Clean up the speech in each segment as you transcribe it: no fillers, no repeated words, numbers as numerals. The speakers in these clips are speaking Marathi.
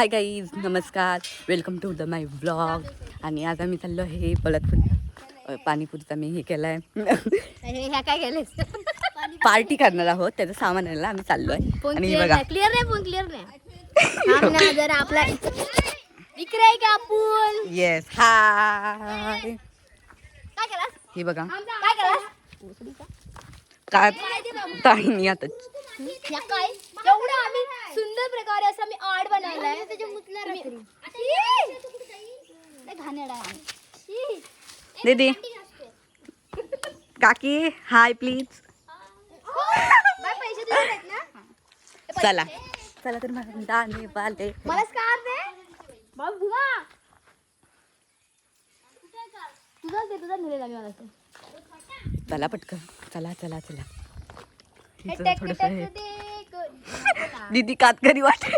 हाय गाईज, नमस्कार, welcome to the my blog. आणि आज आम्ही चाललो हे पाणीपुरीचा मी हे केलाय. ह्या काय केलेस? पार्टी करणार आहोत, त्याचं सामान आणायला आम्ही चाललोय. आणि बघा क्लिअर नाही, फोन क्लिअर नाही. जर आपला विक्रय का आपण येस हाय. काय केलास? हे बघा काय केलास? काय ताईंनी आता ह्या काय एवढं आम्ही सुंदर प्रकारे असं आम्ही आर्ट बनवलाय. दीदी काकी हाय प्लीज. पैसे दिले आहेत ना? चला चला तर दाणे वाले मला स्कार दे बाबू बुवा. तुझा नेलेला मी मला. चला पटकन चला चला चला. दीदी कातकरी वाटे.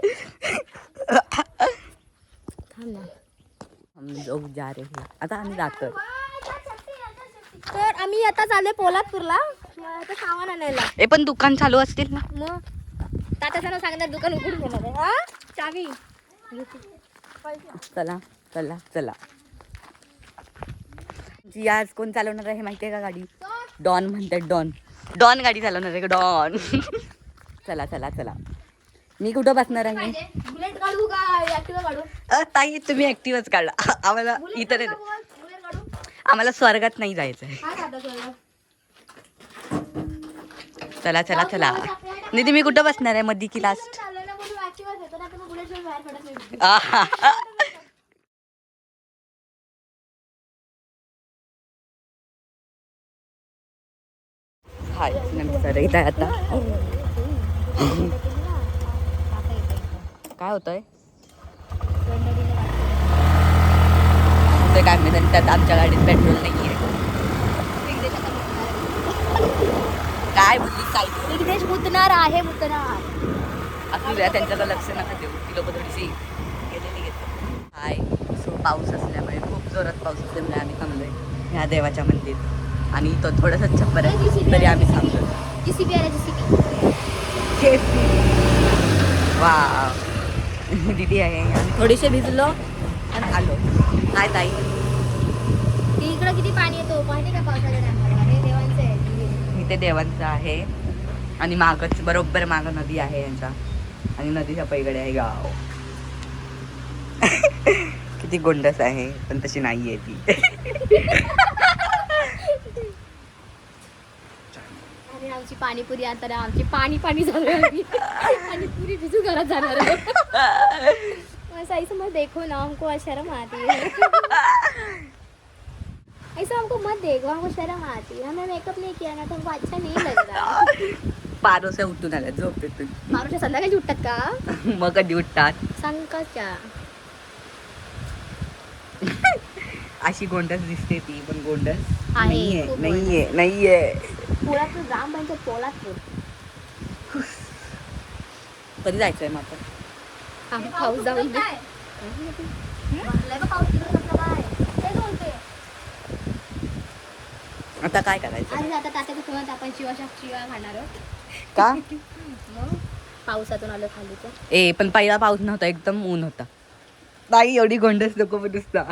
हम लोग जा रहे हैं, आता आम्ही जातोय. तर आम्ही आता चाललोय पोलादपूरला आता सामान आणायला. हे पण दुकान चालू असतील ना? मग तात्याचं सांगणार दुकान उघडून घेणार आहे. हा चावी. चला चला चला. जी आज कोण चालवणार आहे माहिती आहे का गाडी? डॉन म्हणतात. डॉन डॉन गाडी चालवणार आहे का? डॉन. चला चला चला. मी कुठं बसणार आहे? बुलेट काढू का ऍक्टिवा काढू? ताई तुम्ही ऍक्टिव्हच काढा, आम्हाला इतर बुलेट काढू. आम्हाला स्वर्गात नाही जायचं आहे. हा दादा चला. चला चला चला. निधी मी कुठं बसणार आहे? मधी की लास्ट? चाललेलं म्हणून ऍक्टिवा घेतो ना, तुम्ही बुलेट घेऊन बाहेर पडत नाही. हाय नमस्कार. इथं आहे आता. काय होतंय काय माहिती. त्यात आमच्या गाडीत पेट्रोल नाही आहे. काय बोलली काय? विघ्नेश मुतणार आहे, मुतणार. असू द्या, त्यांच्याकडे लक्ष नका देऊ. ती लोक थोडीशी गेलेली घेतात. हाय सो पाऊस असल्यामुळे, खूप जोरात पाऊस असल्यामुळे आम्ही थांबलोय ह्या देवाच्या मंदिर. आणि तो थोडासा छप्पर आहे तरी आम्ही थांबलो. जीसीबी आहे, जीसीबी. वा दीदी आहे. आम्ही थोडेसे भिजलो आणि आलो. काय ताई इकडं किती पाणी येतो पाहिजे का पावसाच्या टायमाला? हे देवांचं आहे. इथे देवांचं आहे आणि मागच बरोबर मागं नदी आहे यांचा. आणि नदीच्या पलीकडे आहे गाव. किती गोंडस आहे, पण तशी नाहीये ती. अरे आमची पाणीपुरी आता आमची पाणी झालं आणि पुरी भिजू घरात जाणार आहे. सही से मत देखो ना, हमको शर्म आती है. ऐसा हमको मत देखो, हमको शर्म आती है. हमने मेकअप नहीं किया ना तो हमको अच्छा नहीं लग रहा. पारोसे उठून आल्या झोपेतून. मारुच्या संध्याकाळी उठतात का? मग कधी उठतात? संकटच्या अशी गोंडस दिसते ती, पण गोंडस आहे, नाहीये खूप नाहीये नाहीये. पोळातून राम बाईंच्या पोळातून कधी जायचंय मग आपण? आम्ही पाऊस जाऊन आता काय करायचं? आणि आता तात्या कुटुंबात आपण शिवा खाणार आहोत. का? मग पावसातून आलो खालीच. ए पण पहिला पाऊस नव्हता, एकदम ऊन होता. बाई एवढी गोंडस नको नुसता.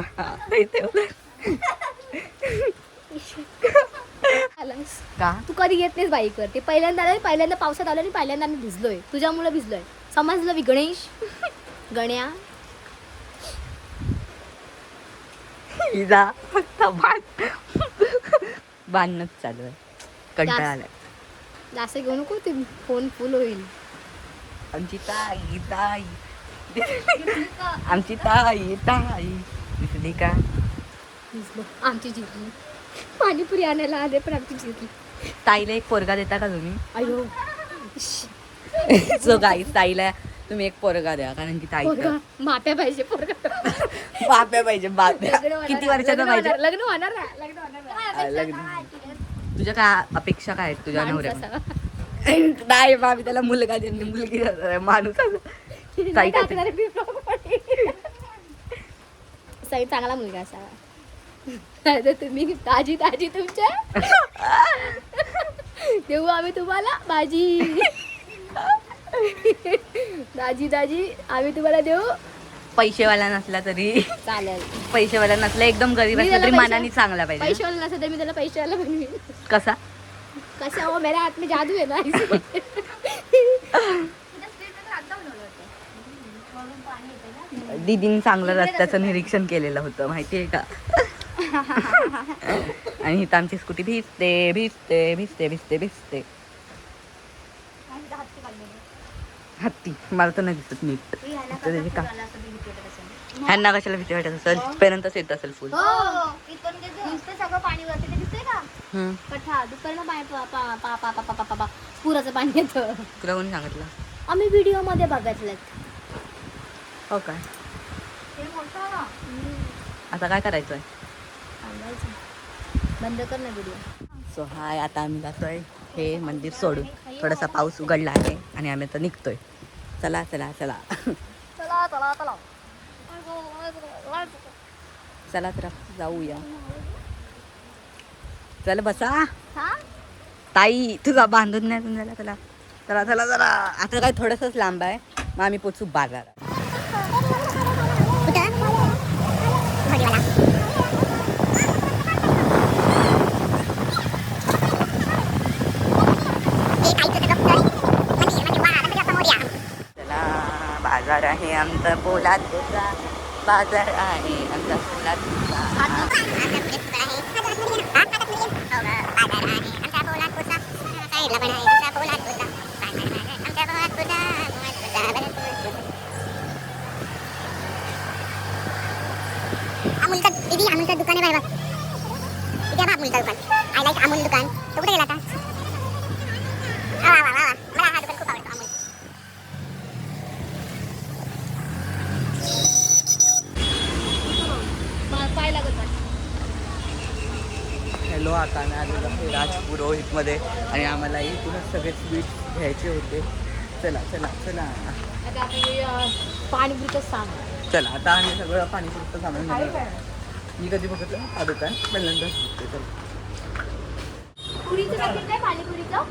का तू कधी येत नाहीस बाईकवर? ते पहिल्यांदा पावसात आलो आणि पहिल्यांदा आम्ही भिजलोय, तुझ्यामुळे भिजलोय. समजलं विघ्नेश? गण्या जा फक्त बांधणंच चालू आहे. कंटाळा आलाय. जास्त घेऊ नको, ते फोन फुल होईल. आमची ताई ताई आमची ताई ताई दिसली का? आमची जिरली. पाणीपुरी आणायला आले पण आमची जिरली. ताईला एक पोरगा देता का तुम्ही? अयो सो गाईस ताईला तुम्ही एक पोरगा द्या, कारण की ताई माप्या पाहिजे पोरगा. बाप्या पाहिजे. बाप्या किती वर्षाचा पाहिजे? लग्न होणार ना. लग्न. तुझ्या काय अपेक्षा काय आहेत तुझ्या नवऱ्या? नाही बाबी त्याला मुलगा दे, मुलगी माणूस. सई चांगला मुलगा असावा. तुम्ही ताजी तुमच्या देऊ आम्ही तुम्हाला भाजी. दाजी आम्ही तुम्हाला देऊ पैसेवाला नसला तरी चालेल. पैसेवाला नसला एकदम गरीब मी असला त्याला तरी पैसे- मनाने चांगला पाहिजे ना? पैशावाला नसेल तर मी त्याला पैशावाला बनवीन. कसा कशा हो मेरे हात में जादू आहे ना. दीदीने चांगलं रस्त्याचं निरीक्षण केलेलं होतं माहितीये का? आणि इथं आमची स्कूटी भिजते भिजते भिजते भिजते भिजते. हत्ती मला तर नाही दिसत नीट. तर त्याची का ह्यांना कशाला भीती वाटत असेल? पर्यंतच येत असेल फुल. नुसतं सगळं पाणी वरती ते दिसतंय का? कठा दुपारनं पाणी पुराचं पाणी येतं. तुला कोणी सांगितलं? आम्ही व्हिडिओ मध्ये बघितलं. हो काय? आता काय करायचं आहे? बंद कर ना व्हिडिओ. सो हाय, आता आम्ही जातोय हे मंदिर सोडून. थोडासा पाऊस उघडला आहे आणि आम्ही आता निघतोय. चला चला चला चला चला चला चला तर जाऊया. चल बसा हा. ताई, तुझा बांधून नाही झाला. चला चला चला चला. आता काय थोडंसंच लांब आहे, मग आम्ही पोचू बाजारात. चला, बाजार आहे आमचा पोलादपूरचा. बाजार आहे आमचा पोलादपूरचा. अमूलचं दुकान आहे बाबा. इथे बघ अमूलचं दुकान. आय लाईक अमूल दुकान. तो कुठे गेला आता? वा वा वा वा. मला हा दुकान खूप आवडतो अमूल. पाय लागत हॅलो, आता आम्ही आलेलो आहे राजपुरोहितमध्ये आणि आम्हाला इथूनच सगळे स्वीट्स घ्यायचे होते. चला चला चला आता आपण पाणीपुरीच सांग. चला, आता आम्ही सगळं पाणीपुरीचं सामान घेतलं. मी कधी बघितलं हा दुकान पहिल्यांदाच बघते. चला, पुरीचं पॅकेट काय? पाणीपुरीचं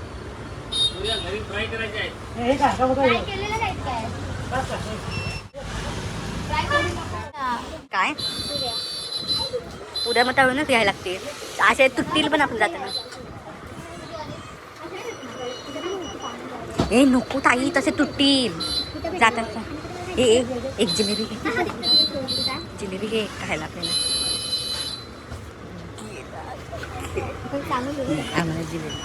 फ्राय केलेलं नाही काय? फ्राय करून काय पुऱ्या मग तळूनच घ्यायला लागते. असे तुटतील पण आपण जाताना. ए नको ताई, तसे तुटतील जातात. ए एक जिलेबी घे. जिलेबी घे खायला आपल्याला. आम्हाला जिलेबी.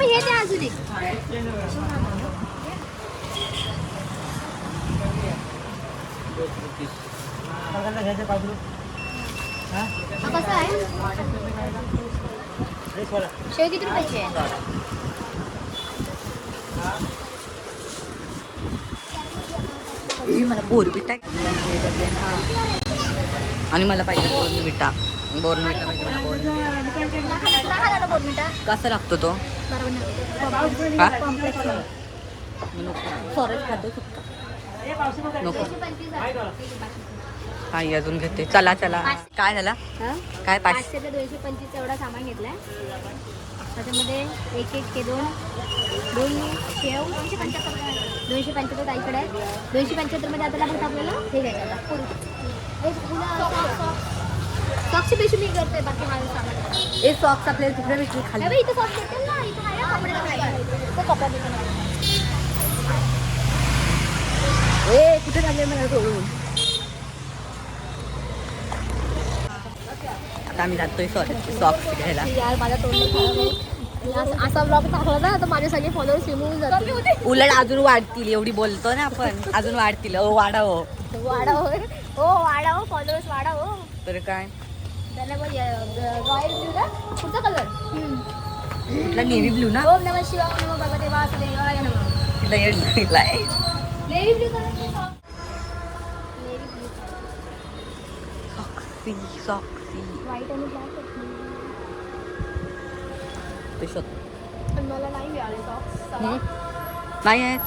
हे द्या अजून एक. हा कसा आहे? शेव किती रुपयाची आहे? मला बोरविटा आणि मला पाहिजे बोर्नविटा. बोर्नविटा पाहिजे मला. बोर्नविटा कसा लागतो तो? फॉरेस्ट खातो नको. काही अजून घेते. चला चला. काय झाला? काय 500 ते 225 एवढा सामान घेतलाय. त्याच्यामध्ये एक एक हे दोन शेव 275 ताईकडे आहे. 275 मध्ये आता लागत आपल्याला हे घ्यायचं. सॉक्सची पेशी मी करते. बाकी माझं सामान एक सॉक्स आपल्याला तिकडे विकली खाली. इथं सॉक्स भेटेल ना. इथं आहे कपडे ए कुठे चालले मला सोडून? आता आम्ही जातोय सॉक्स घ्यायला. यार माझा तोंड खराब आहे. असा ब्लॉग टाकला ना तर माझे सगळे फॉलोअर्स रिमूव्ह जातील. उलट अजून वाढतील, एवढी बोलतो ना आपण, अजून वाढतील. वाढावं वाढाव हो, वाढाव फॉलोअर्स वाढाव. तर काय. त्याला बोल रॉयल ब्लू ना पुढचा कलर. कुठला नेव्ही ब्लू ना. ओम नमः शिवाय, ओम नमः भगवते वासुदेवाय नमः. तिला येड लागलाय. Navy blue colour. Navy blue सॉक्सी व्हाईट आणि ब्लॅक. ते शोध. पण मला नाही मिळाले सॉक्स. नाही आहेत.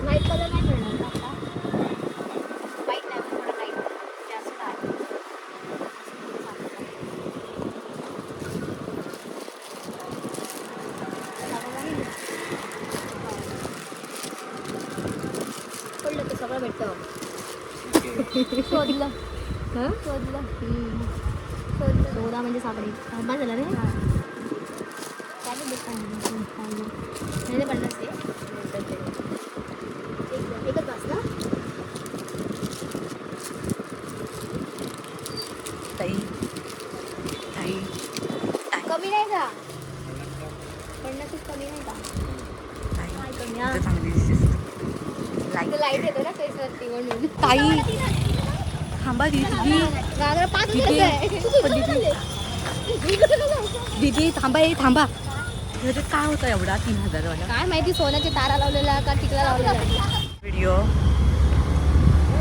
व्हाईट कलर नाही मिळणार का आता? व्हाईट नाही, थोडा लाईट जास्त आहे. पडलं ते सगळं भेटतं. शोधलं शोधलं शोधलं. शोधा म्हणजे सापडे. बस झालं रे. काय नाही पडलं ते एकच वाजता. ताई ताई कमी नाही का? पन्नासच कमी नाही का? ताई कमी इथं चांगली दिसतेस तू. लाईट येतो ना फेसवरती म्हणून. ताई थांबा दीदी. गागरा 5 दीदी. दीदी थांबा, हे थांबा. ह्याच्यात काय होतं एवढा 3000 वाला. काय माहिती सोन्याची तारा लावलेला का टिकला लावलेला. व्हिडिओ.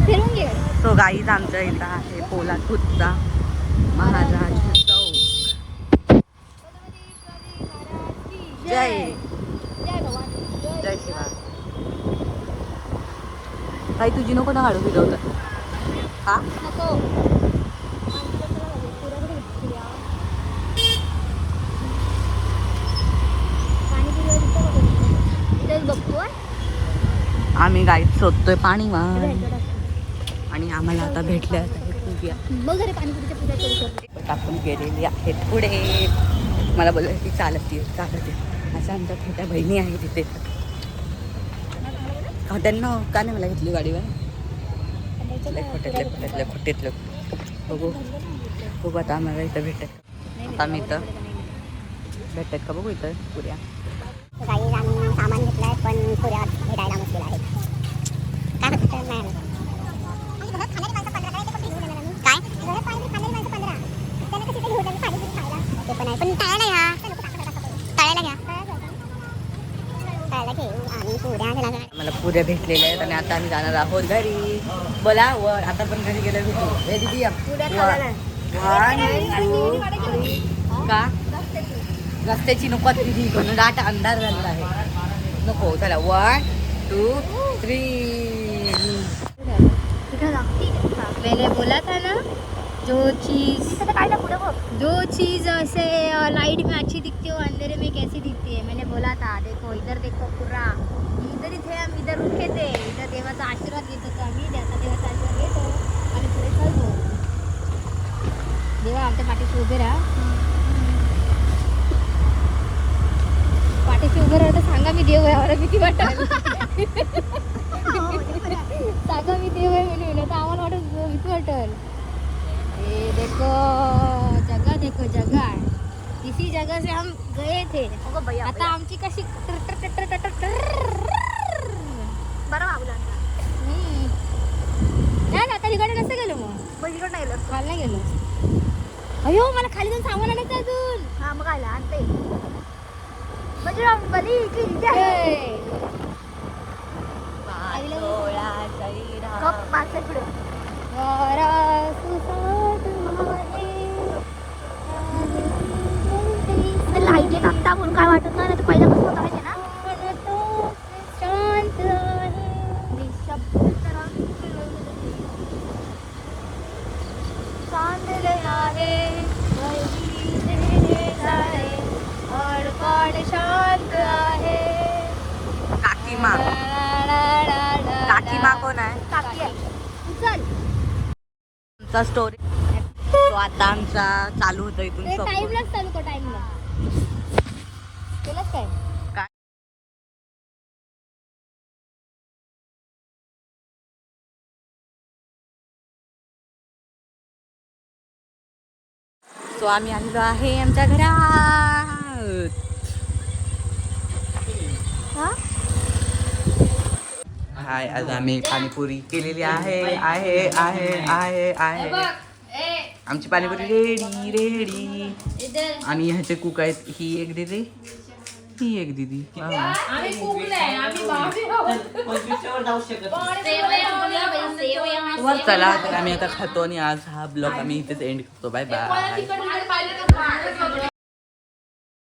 फिरून घे. सो गाईज आमच्या इथं आहे पोलादपूरचा महाराज चौक. जय जय भवानी. जय शिवा. ताई तुझी नको ना काढू व्हिडिओ तर. हा नको. बघतो आम्ही गाईत शोधतोय पाणी आणि आम्हाला आता भेटले मग घरी पाणीपुरीच्या पूजा करू शकतो. टाकून गेलेली आहेत पुढे. मला बोललं की चालत ये अशा आमच्या छोट्या बहिणी आहे तिथे. त्यांना का नाही मला घेतली गाडीवर. खोटेतलं बघू बघू आता आम्हाला इथं भेटत. आता आम्ही इथं भेटत का बघू इथं पुऱ्या. काही आम्ही सामान घेतलंय पण पुऱ्या भेटायला मुश्किल आहे. काय होतं नाही काय ते पण आहे पण तळायला घ्या. तळायला घ्या. तळायला घेऊ आणि पुऱ्या मला पुऱ्या भेटलेल्या आहेत आणि आता आम्ही जाणार आहोत घरी. बोला वर आता पण घरी गेलं भेटू. हे दीदी का रस्त्याची नको दीदी इकडून दाट अंधार झालेला आहे. नको चला 1 2 3. मैंने बोला था ना जो चीज ऐसे लाइट में अच्छी दिखती है वो अंधेरे में कैसी दिखती है. मैंने बोला था. देखो इधर देखो पूरा इधर ही थे हम. इधर रुके थे. इधर देवाचा आशीर्वाद घेत होतो आम्ही. त्याचा देवाचा आशीर्वाद घेतो आणि पुढे चालतो. देवा आमच्या पाठीशी उभे राहा. पाठीशी उभं राहा तर सांगा मी देव आहे. आम्हाला भीती वाटत. सांगा मी देव आहे म्हणून आता आम्हाला वाटत भीती वाटल. ये देखो जगह इसी जगह से हम गए थे. आता आमची कशी बरं वागलं नाही ना. आता इकडे नसतं गेलो मग इकडे नाही गेलो. खाली नाही गेलो. अयो मला खाली जाऊन सामान आणायचं अजून. हा मग आला आणते बली लाईट येत आत्ता म्हणून काय वाटत नाही. पहिल्यापासून करायचे ना. शांत शांत आहे. काकीमा काकीमा कोण आहे. काकी आहे. चल आमचा स्टोरी तो आता आमचा चालू होतं इथून टाइमलाच चालू कर. टाइमला केलंच काय. सो आम्ही आलेलो आहे आमच्या घरात. हाय, आज आम्ही पाणीपुरी केलेली आहे. आमची पाणीपुरी रेडी. आणि ह्याचे कुक आहेत, ही एक दीदी, ही एक दीदी. चला तर आम्ही आता खातो आणि आज हा ब्लॉग आम्ही इथेच एंड करतो. Bye bye.